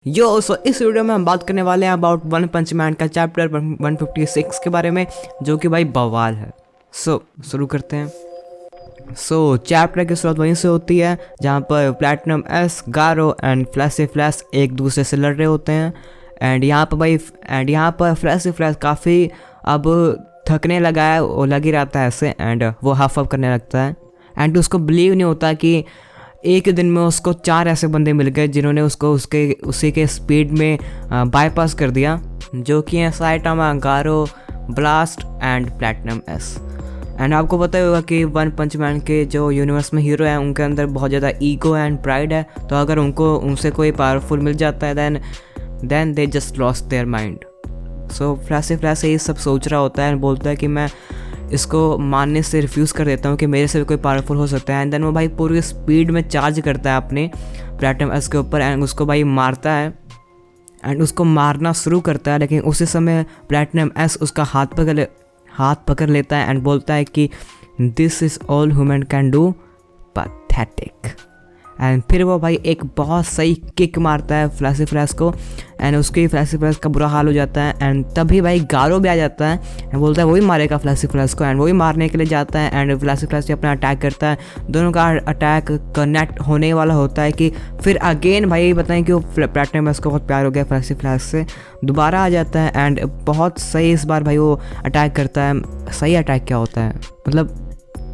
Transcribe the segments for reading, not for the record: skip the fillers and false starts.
सो इस वीडियो में हम बात करने वाले हैं अबाउट वन पंच मैन का चैप्टर 156 के बारे में, जो कि भाई बवाल है। शुरू करते हैं। चैप्टर की शुरुआत वहीं से होती है जहाँ पर platinum S, Garo and fleshy flash एक दूसरे से लड़ रहे होते हैं। एंड यहाँ पर फ्लैशी फ्लैश काफ़ी अब थकने लगा है, वो लग ही रहता है ऐसे, एंड वो हाफ अप करने लगता है। एंड उसको बिलीव नहीं होता कि एक दिन में उसको 4 ऐसे बंदे मिल गए जिन्होंने उसको उसी के स्पीड में बाईपास कर दिया, जो कि हैं Saitama, Garo, blast and platinum S. And आपको पता ही होगा कि वन पंच मैन के जो यूनिवर्स में हीरो हैं उनके अंदर बहुत ज़्यादा ईगो एंड प्राइड है। तो अगर उनसे कोई पावरफुल मिल जाता है then they just lost their mind. Flash ये सब सोच रहा होता है एंड बोलता है कि मैं इसको मानने से रिफ्यूज़ कर देता हूँ कि मेरे से भी कोई पावरफुल हो सकता है। एंड देन वो भाई पूरी स्पीड में चार्ज करता है अपने प्लैटिनम एस के ऊपर एंड उसको भाई मारता है एंड उसको मारना शुरू करता है। लेकिन उसी समय प्लैटिनम एस उसका हाथ पकड़ लेता है एंड बोलता है कि this is all human can do, pathetic. And फिर वो भाई एक बहुत सही किक मारता है फ्लैशी फ्लैश को एंड उसकी फ्लैशी फ्लैश का बुरा हाल हो जाता है। एंड तभी भाई गारो भी आ जाता है एंड बोलता है वही मारेगा फ्लैशी फ्लैश को, एंड वही मारने के लिए जाता है। एंड फ्लैशी फ्लैश भी अपना अटैक करता है, दोनों का अटैक कनेक्ट होने वाला होता है कि फिर अगेन भाई बताएं कि वो प्लैटिनम एस को बहुत प्यार हो गया फ्लैशी फ्लैश से, दोबारा आ जाता है एंड बहुत सही इस बार भाई वो अटैक करता है। सही अटैक क्या होता है, मतलब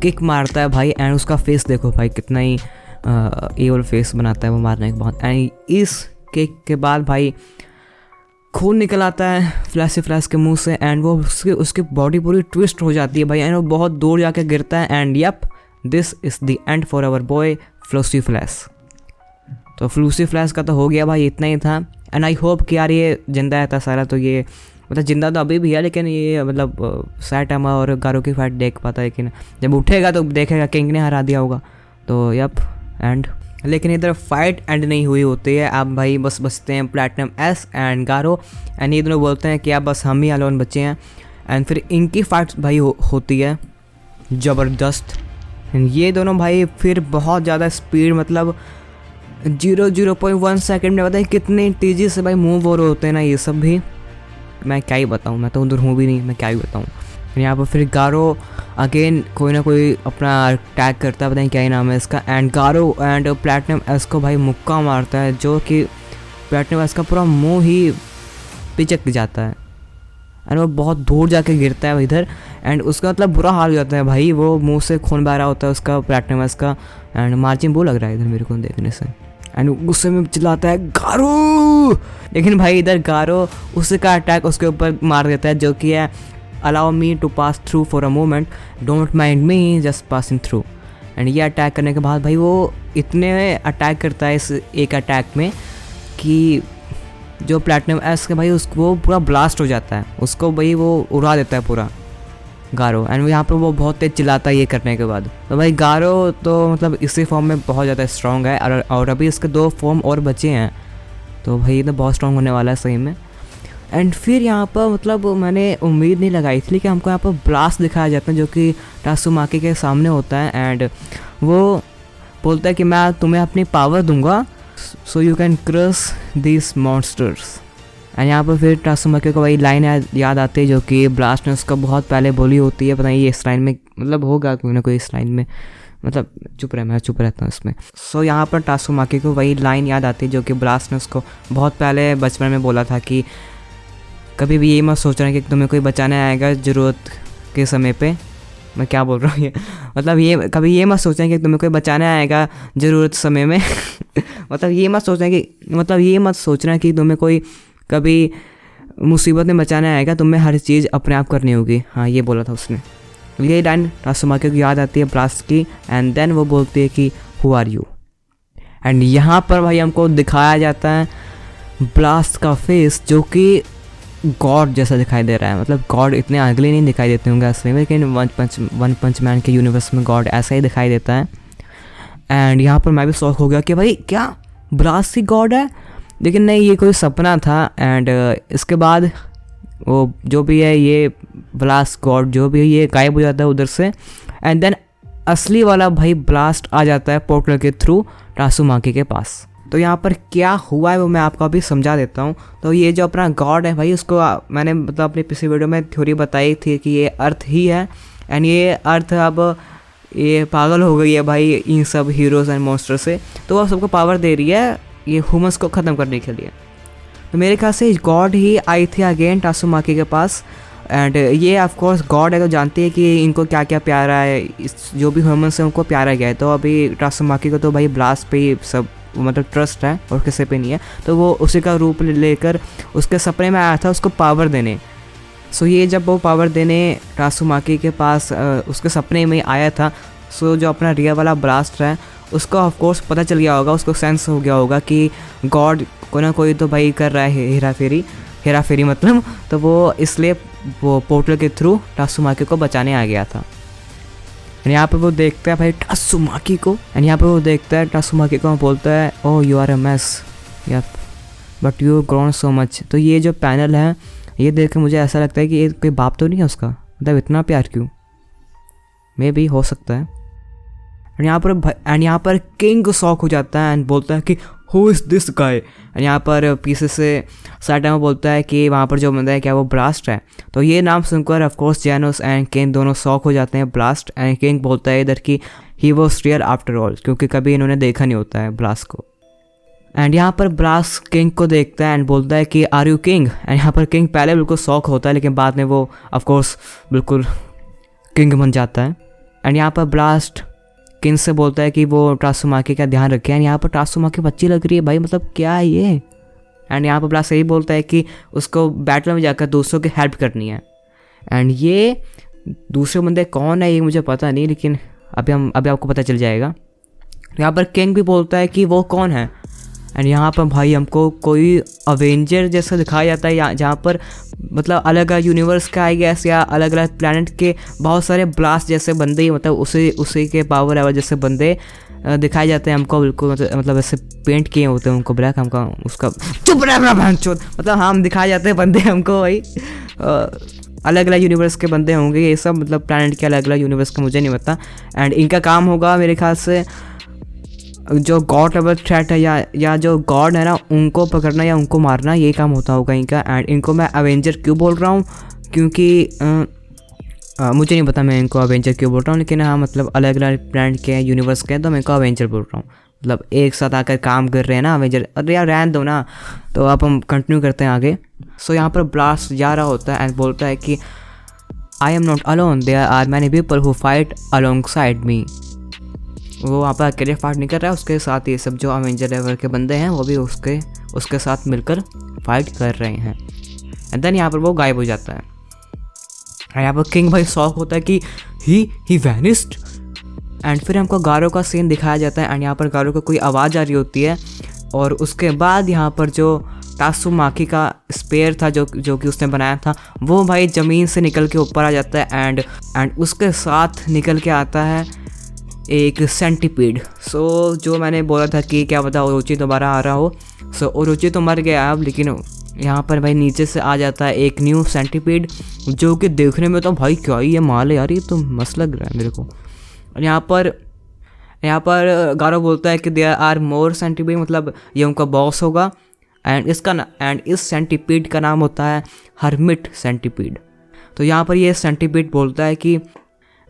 किक मारता है भाई एंड उसका फेस देखो भाई कितना ही एवल फेस बनाता है वो मारने के बाद। एंड इस किक के बाद भाई खून निकल आता है फ्लैशी फ्लैश के मुंह से एंड वो उसकी बॉडी पूरी ट्विस्ट हो जाती है भाई एंड वो बहुत दूर जाके गिरता है। And yup, this is the end for our boy Flashy Flash. तो फ्लैशी फ्लैश का तो हो गया भाई, इतना ही था। एंड आई होप कि यार ये जिंदा है था सारा, तो ये मतलब जिंदा तो अभी भी है, लेकिन ये मतलब साइटामा और गारो की फाइट देख पाता है कि ना, जब उठेगा तो देखेगा किंग ने हरा दिया होगा। तो यप एंड लेकिन इधर फाइट एंड नहीं हुई होती है। अब भाई बस बचते हैं platinum S and Garo and ये दोनों बोलते हैं कि अब बस हम ही अलोन बचे हैं। एंड फिर इनकी फाइट भाई होती है ज़बरदस्त। ये दोनों भाई फिर बहुत ज़्यादा स्पीड, मतलब 0.1 सेकेंड में बताइए कितने तेज़ी से भाई मूव हो रहे होते हैं ना ये सब भी। मैं क्या ही बताऊँ, मैं तो उधर हूँ भी नहीं, मैं क्या ही बताऊँ। यहाँ पर फिर गारो अगेन कोई ना कोई अपना अटैक करता है, बताएं क्या ही नाम है इसका। And Garo and platinum S को भाई मुक्का मारता है, जो कि प्लैटिनम एस का पूरा मुंह ही पिचक जाता है एंड वो बहुत दूर जाके गिरता है इधर एंड उसका मतलब बुरा हाल हो जाता है भाई, वो मुंह से खून बह रहा होता है उसका प्लैटिनम एस का। एंड मार्जिन वो लग रहा है इधर मेरे को देखने से एंड गुस्से में चिल्लाता है गारो, लेकिन भाई इधर गारो उसका अटैक उसके ऊपर मार देता है, जो कि है allow me to pass through for a moment, don't mind me just passing through. And ये अटैक करने के बाद भाई वो इतने अटैक करता है इस एक अटैक में कि जो प्लैटिनम एस के भाई वो पूरा ब्लास्ट हो जाता है, उसको भाई वो उड़ा देता है पूरा गारो। एंड यहाँ पर वो बहुत तेज चिल्लाता है ये करने के बाद। तो भाई गारो तो मतलब इसी फॉर्म में बहुत ज़्यादा स्ट्रॉन्ग है और अभी इसके 2 फॉर्म और बचे हैं, तो भाई ये तो बहुत स्ट्रॉन्ग होने वाला है सही में। एंड फिर यहाँ पर मतलब मैंने उम्मीद नहीं लगाई थी कि हमको यहाँ पर ब्लास्ट दिखाया जाता है, जो कि टासुमाकी के सामने होता है। एंड वो बोलता है कि मैं तुम्हें अपनी पावर दूंगा so you can crush this monsters. And यहाँ पर फिर टासुमाकी को वही लाइन याद आती है जो कि ब्लास्ट ने उसका बहुत पहले बोली होती है, पता नहीं ये इस लाइन में मतलब होगा कोई ना कोई इस लाइन में, मतलब मैं चुप रहता हूँ इसमें। यहाँ पर टासुमाकी को वही लाइन याद आती है जो कि ब्लास्ट ने उसको बहुत पहले बचपन में बोला था कि कभी भी ये मत सोचना कि तुम्हें कोई बचाने आएगा ज़रूरत के समय पे। मैं क्या बोल रहा हूँ ये, मतलब ये कभी ये मत सोचना कि तुम्हें कोई बचाने आएगा ज़रूरत समय में मतलब ये मत सोचना कि तुम्हें कोई कभी मुसीबत में बचाने आएगा, तुम्हें हर चीज़ अपने आप करनी होगी। हाँ, ये बोला था उसने। ये लाइन टासुमाकी को याद आती है ब्लास्ट की। एंड देन वो बोलती है कि हु आर यू। एंड यहाँ पर भाई हमको दिखाया जाता है ब्लास्ट का फेस, जो कि गॉड जैसा दिखाई दे रहा है। मतलब गॉड इतने अगले नहीं दिखाई देते होंगे असली में, लेकिन वन पंच मैन के यूनिवर्स में गॉड ऐसा ही दिखाई देता है। एंड यहाँ पर मैं भी शौक हो गया कि भाई क्या ब्लास्ट ही गॉड है, लेकिन नहीं, ये कोई सपना था। एंड इसके बाद वो जो भी है ये ब्लास्ट गॉड जो भी है ये गायब हो जाता है उधर से। एंड देन असली वाला भाई ब्लास्ट आ जाता है पोर्टल के थ्रू टासुमाकी के पास। तो यहाँ पर क्या हुआ है वो मैं आपको अभी समझा देता हूँ। तो ये जो अपना गॉड है भाई, उसको मैंने मतलब अपनी पिछली वीडियो में थ्योरी बताई थी कि ये अर्थ ही है, एंड ये अर्थ अब ये पागल हो गई है भाई इन सब हीरोज़ एंड मॉन्स्टर से, तो वो सबको पावर दे रही है ये ह्यूमंस को ख़त्म करने के लिए। तो मेरे ख्याल से गॉड ही आई थी अगेन टासुमाकी के पास, एंड ये ऑफ कोर्स गॉड है तो जानती है कि इनको क्या क्या प्यारा है, इस जो भी ह्यूमंस है उनको प्यारा गया है। तो अभी टासुमाकी को तो भाई ब्लास्ट पे ही सब मतलब ट्रस्ट है और किसी पे नहीं है, तो वो उसी का रूप लेकर उसके सपने में आया था उसको पावर देने। सो ये जब वो पावर देने टासुमाकी के पास उसके सपने में आया था, सो जो अपना रियल वाला ब्लास्ट है उसको ऑफ कोर्स पता चल गया होगा, उसको सेंस हो गया होगा कि गॉड कोई ना कोई तो भाई कर रहा है हेरा फेरी मतलब, तो वो इसलिए वो पोर्टल के थ्रू टासुमाकी को बचाने आ गया था। यहाँ पे वो देखता है भाई टासुमाकी को, एंड यहाँ पे वो देखता है टासुमाकी को, बोलता है oh you are a mess yup but you grown so much. तो ये जो पैनल है ये देख के मुझे ऐसा लगता है कि ये कोई बाप तो नहीं है उसका, मतलब इतना प्यार क्यों, मे भी हो सकता है। एंड यहाँ पर किंग शॉक हो जाता है एंड बोलता है कि who is this guy. And यहाँ पर पीछे से साइड बोलता है कि वहाँ पर जो बंदा है क्या वो ब्लास्ट है। तो ये नाम सुनकर ऑफकोर्स जैनोस एंड किंग दोनों शॉक हो जाते हैं। ब्लास्ट एंड किंग बोलता है इधर कि he was real after all, क्योंकि कभी इन्होंने देखा नहीं होता है ब्लास्ट को। एंड यहाँ पर ब्लास्ट किंग को देखता है एंड बोलता है कि आर यू किंग। एंड यहाँ पर किंग पहले बिल्कुल शॉक होता है लेकिन बाद में वो ऑफकोर्स बिल्कुल किंग बन जाता है। एंड यहाँ पर ब्लास्ट किंग से बोलता है कि वो टासुमाकी का ध्यान रखे। एंड यहाँ पर टासुमाकी बच्ची लग रही है भाई, मतलब क्या है ये। एंड यहाँ पर ब्लास्ट यही बोलता है कि उसको बैटल में जाकर दूसरों की हेल्प करनी है। एंड ये दूसरे बंदे कौन है ये मुझे पता नहीं, लेकिन अभी आपको पता चल जाएगा। यहाँ पर किंग भी बोलता है कि वो कौन है। एंड यहाँ पर भाई हमको कोई अवेंजर जैसा दिखाया जाता है जहाँ पर मतलब अलग अलग यूनिवर्स का आई गैस या अलग अलग प्लैनेट के बहुत सारे ब्लास्ट जैसे बंदे ही मतलब उसी के पावर लेवल जैसे बंदे दिखाए जाते हैं हमको, बिल्कुल मतलब ऐसे पेंट किए होते हैं उनको ब्लैक, हमका उसका चुप रहा मतलब हम दिखाए जाते हैं बंदे हमको भाई अलग अलग यूनिवर्स के बंदे होंगे ये सब, मतलब प्लैनेट के अलग अलग यूनिवर्स का मुझे नहीं पता। एंड इनका काम होगा मेरे ख्याल से जो गॉड लेवल थ्रेट है या जो गॉड है ना उनको पकड़ना या उनको मारना, ये काम होता होगा इनका। एंड इनको मैं अवेंजर क्यों बोल रहा हूँ क्योंकि मुझे नहीं पता मैं इनको अवेंजर क्यों बोल रहा हूँ, लेकिन हाँ मतलब अलग अलग प्लैनेट के यूनिवर्स के हैं तो मैं इनको अवेंजर बोल रहा हूँ, मतलब एक साथ आकर काम कर रहे हैं ना अवेंजर। अरे यार रहने दो ना, तो अब हम कंटिन्यू करते हैं आगे। सो यहाँ पर ब्लास्ट जा रहा होता है एंड बोलता है कि I am not alone, there are many people who fight alongside me. वो वहाँ पर अकेले फाइट नहीं कर रहा है, उसके साथ ये सब जो अवेंजर लेवल के बंदे हैं वो भी उसके साथ मिलकर फाइट कर रहे हैं। एंड देन यहाँ पर वो गायब हो जाता है। यहाँ पर किंग भाई शॉक होता है कि ही वैनिस्ड। एंड फिर हमको गारो का सीन दिखाया जाता है एंड यहाँ पर गारो को कोई आवाज़ आ रही होती है और उसके बाद यहाँ पर जो टासुमाकी का स्पेयर था जो कि उसने बनाया था वो भाई ज़मीन से निकल के ऊपर आ जाता है एंड उसके साथ निकल के आता है एक सेंटीपीड। सो जो मैंने बोला था कि क्या पता ओरोची दोबारा आ रहा हो, सो ओरोची तो मर गया अब, लेकिन यहाँ पर भाई नीचे से आ जाता है एक न्यू सेंटीपीड जो कि देखने में तो भाई क्या ही ये माल है यार, ये तो मस्त लग रहा है मेरे को। और यहाँ पर गारो बोलता है कि देयर आर मोर सेंटीपीड, मतलब ये उनका बॉस होगा। एंड इस सेंटीपीड का नाम होता है हर्मिट सेंटीपीड। तो यहाँ पर ये सेंटीपीड बोलता है कि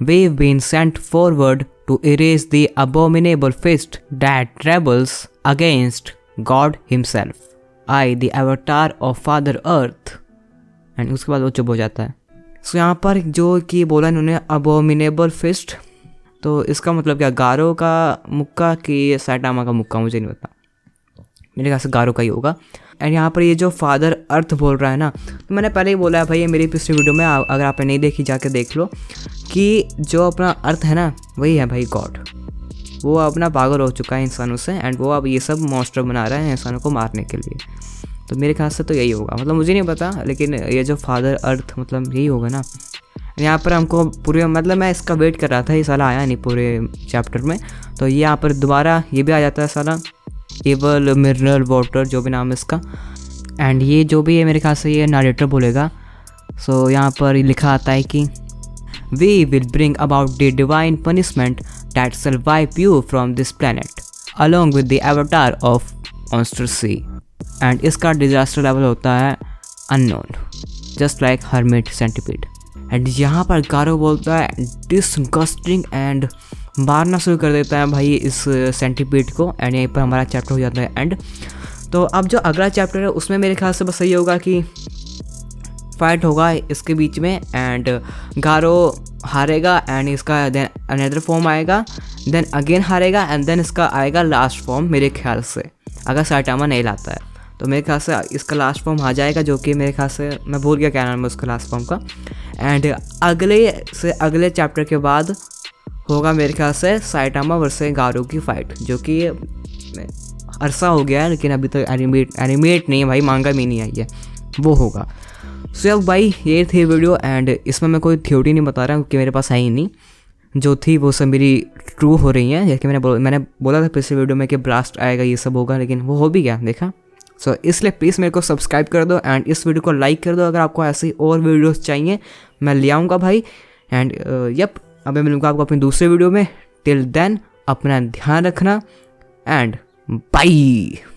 we've been sent forward to erase the abominable fist that rebels against God himself. I, the avatar of Father Earth. And उसके बाद वो चुप हो जाता है। सो यहाँ पर जो कि बोला इन्होंने abominable fist, तो इसका मतलब क्या, गारो का मुक्का कि सैटामा का मुक्का, मुझे नहीं पता, मेरे ख्याल से गारो का ही होगा। एंड यहाँ पर ये जो फादर अर्थ बोल रहा है ना, तो मैंने पहले ही बोला है भाई ये मेरी पिछली वीडियो में, अगर आपने नहीं देखी जाके देख लो, कि जो अपना अर्थ है ना वही है भाई गॉड। वो अपना पागल हो चुका है इंसानों से एंड वो अब ये सब मॉन्स्टर बना रहा है इंसानों को मारने के लिए। तो मेरे ख्याल से तो यही होगा, मतलब मुझे नहीं पता, लेकिन ये जो फादर अर्थ मतलब यही होगा ना। यहाँ पर हमको पूरे मतलब मैं इसका वेट कर रहा था, ये साला आया नहीं पूरे चैप्टर में, तो ये यहाँ पर दोबारा ये भी आ जाता है साला एवल मिनरल वाटर जो भी नाम है इसका। एंड ये जो भी है मेरे ख्याल से ये नरेटर बोलेगा। सो यहाँ पर लिखा आता है कि we will bring about the divine punishment that shall wipe you from this planet along with the avatar of monster sea and इसका डिजास्टर लेवल होता है unknown, just like hermit centipede. And यहाँ पर गारो बोलता है डिसगस्टिंग एंड मारना शुरू कर देता है भाई इस सेंटीपीड को। एंड यहीं पर हमारा चैप्टर हो जाता है एंड। तो अब जो अगला चैप्टर है उसमें मेरे ख्याल से बस यही होगा कि फाइट होगा इसके बीच में एंड गारो हारेगा एंड इसका देन अनदर फॉर्म आएगा, देन अगेन हारेगा एंड देन इसका आएगा लास्ट फॉर्म मेरे ख्याल से, अगर साइटामा नहीं लाता है तो मेरे ख्याल से इसका लास्ट फॉर्म आ जाएगा, जो कि मेरे ख्याल से मैं भूल गया क्या नाम है उसका लास्ट फॉर्म का। एंड अगले चैप्टर के बाद होगा मेरे ख्याल से साइटामा वर्सेस गारो की फ़ाइट, जो कि अरसा हो गया है लेकिन अभी तक एनिमेट नहीं है भाई, मांगा में नहीं आई है, वो होगा। सो अब भाई ये थी वीडियो एंड इसमें मैं कोई थ्योरी नहीं बता रहा क्योंकि मेरे पास है ही नहीं, जो थी वो सब मेरी ट्रू हो रही हैं। जैसे मैंने बोला था पिछले वीडियो में कि ब्लास्ट आएगा ये सब होगा, लेकिन वो हो भी गया देखा। सो इसलिए प्लीज़ मेरे को सब्सक्राइब कर दो एंड इस वीडियो को लाइक कर दो अगर आपको ऐसी और वीडियोस चाहिए, मैं ले आऊँगा भाई। एंड यप, अब मैं मिलूँगा आपको अपनी दूसरे वीडियो में। टिल देन अपना ध्यान रखना एंड बाय।